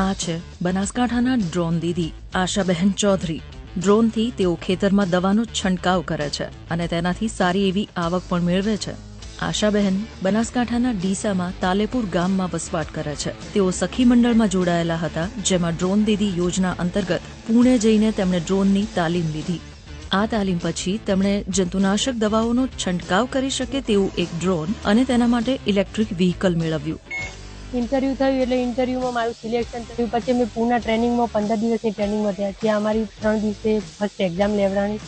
આ છે બનાસકાંઠાના ડ્રોન દીદી આશાબહેન ચૌધરી. ડ્રોનથી તેઓ ખેતરમાં દવાનો છંટકાવ કરે છે અને તેનાથી સારી એવી આવક પણ મેળવે છે. આશાબહેન બનાસકાંઠાના ડીસામાં તાલેપુર ગામમાં વસવાટ કરે છે. તેઓ સખી મંડળમાં જોડાયેલા હતા, જેમાં ડ્રોન દીદી યોજના અંતર્ગત પુણે જઈને તેમણે ડ્રોનની તાલીમ લીધી. આ તાલીમ પછી તેમણે જંતુનાશક દવાઓનો છંટકાવ કરી શકે તેવું એક ડ્રોન અને તેના માટે ઇલેક્ટ્રિક વ્હીકલ મેળવ્યું. ઇન્ટરવ્યૂ થયું એટલે ઇન્ટરવ્યૂમાં મારું સિલેક્શન થયું. પછી અમે પૂના ટ્રેનિંગમાં 15 દિવસની ટ્રેનિંગમાં થયા. ત્યાં અમારી 3 દિવસે ફર્સ્ટ એક્ઝામ લેવડાણી.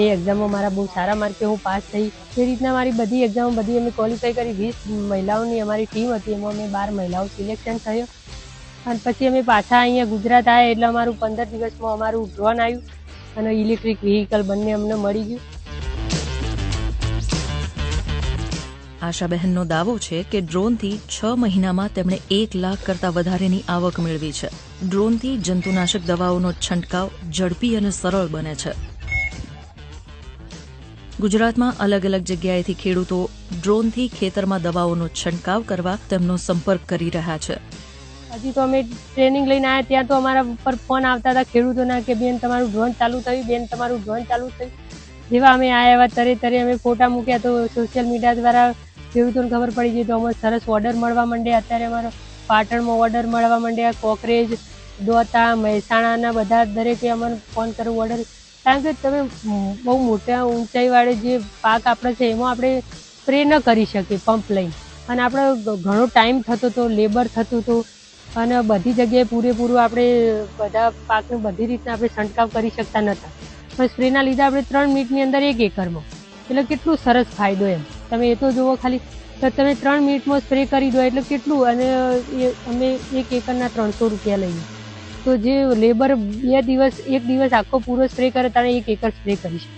એ એક્ઝામમાં મારા બહુ સારા માર્કે હું પાસ થઈ. એ રીતના મારી બધી એક્ઝામો બધી અમે ક્વોલિફાઈ કરી. 20 મહિલાઓની અમારી ટીમ હતી, એમાં અમે 12 મહિલાઓ સિલેક્શન થયો. અને પછી અમે પાછા અહીંયા ગુજરાત આવ્યા એટલે અમારું 15 દિવસમાં અમારું ડ્રોન આવ્યું અને ઇલેક્ટ્રિક વ્હીકલ બંને અમને મળી ગયું. આશાબહેનનો દાવો છે કે ડ્રોનથી 6 મહિનામાં તેમણે 1 લાખ કરતાં વધારેની આવક મેળવી છે. ડ્રોનથી જંતુનાશક દવાઓનો છંટકાવ ઝડપી અને સરળ બને છે. ગુજરાતમાં અલગ અલગ જગ્યાએથી ખેડૂતો ડ્રોનથી ખેતરમાં દવાઓનો છંટકાવ કરવા તેમનો સંપર્ક કરી રહ્યા છે. હજી તો અમે ટ્રેનિંગ લઈને આવ્યા ત્યાં તો અમારા ઉપર ફોન આવતા હતા ખેડૂતોના કે બેન તમારું ડ્રોન ચાલુ થયું, બેન તમારું ડ્રોન ચાલુ થયું. જેવા અમે આવ્યા તરે અમે ફોટા મૂક્યા તો સોશિયલ મીડિયા દ્વારા ખેડૂતોને ખબર પડી ગઈ. તો અમારે સરસ ઓર્ડર મળવા માંડ્યા. અત્યારે અમારો પાટણમાં ઓર્ડર મળવા માંડ્યા. કોકરેજ, દોતા, મહેસાણાના બધા દરેકે અમને ફોન કરવો ઓર્ડર. કારણ કે તમે બહુ મોટા ઊંચાઈવાળે જે પાક આપણે છે એમાં આપણે સ્પ્રે ન કરી શકીએ પંપ લઈને, અને આપણે ઘણો ટાઈમ થતો હતો, લેબર થતું હતું, અને બધી જગ્યાએ પૂરેપૂરું આપણે બધા પાકને બધી રીતના આપણે છંટકાવ કરી શકતા નહોતા. પણ સ્પ્રેના લીધે આપણે 3 મિનિટની અંદર 1 એકરમાં, એટલે કેટલું સરસ ફાયદો એમ. તમે એ તો જુઓ ખાલી, તો તમે 3 મિનિટમાં સ્પ્રે કરી દો એટલે કેટલું. અને અમે 1 એકરના 300 રૂપિયા લઈએ. તો જે લેબર 1 દિવસ આખો પૂરો સ્પ્રે કરે ત્યારે 1 એકર સ્પ્રે કરી શકે.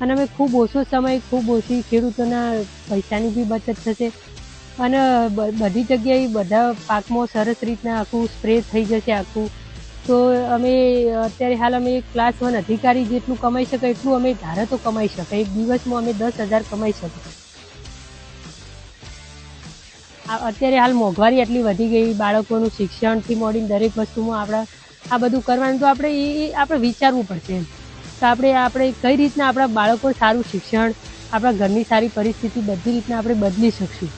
અને અમે ખૂબ ઓછો સમય, ખૂબ ઓછી ખેડૂતોના પૈસાની બી બચત થશે અને બધી જગ્યાએ બધા પાકમાં સરસ રીતના આખું સ્પ્રે થઈ જશે આખું. તો અમે અત્યારે હાલ અમે ક્લાસ 1 અધિકારી જેટલું કમાઈ શકાય એટલું અમે ધારે તો કમાઈ શકાય. એક દિવસમાં અમે 10,000 કમાઈ શકીએ. અત્યારે હાલ મોંઘવારી આટલી વધી ગઈ, બાળકોનું શિક્ષણથી મોડીને દરેક વસ્તુમાં આપણે આ બધું કરવાનું, તો આપણે આપણે વિચારવું પડશે એમ. તો આપણે કઈ રીતના આપણા બાળકો સારું શિક્ષણ, આપણા ઘરની સારી પરિસ્થિતિ બધી રીતના આપણે બદલી શકશું.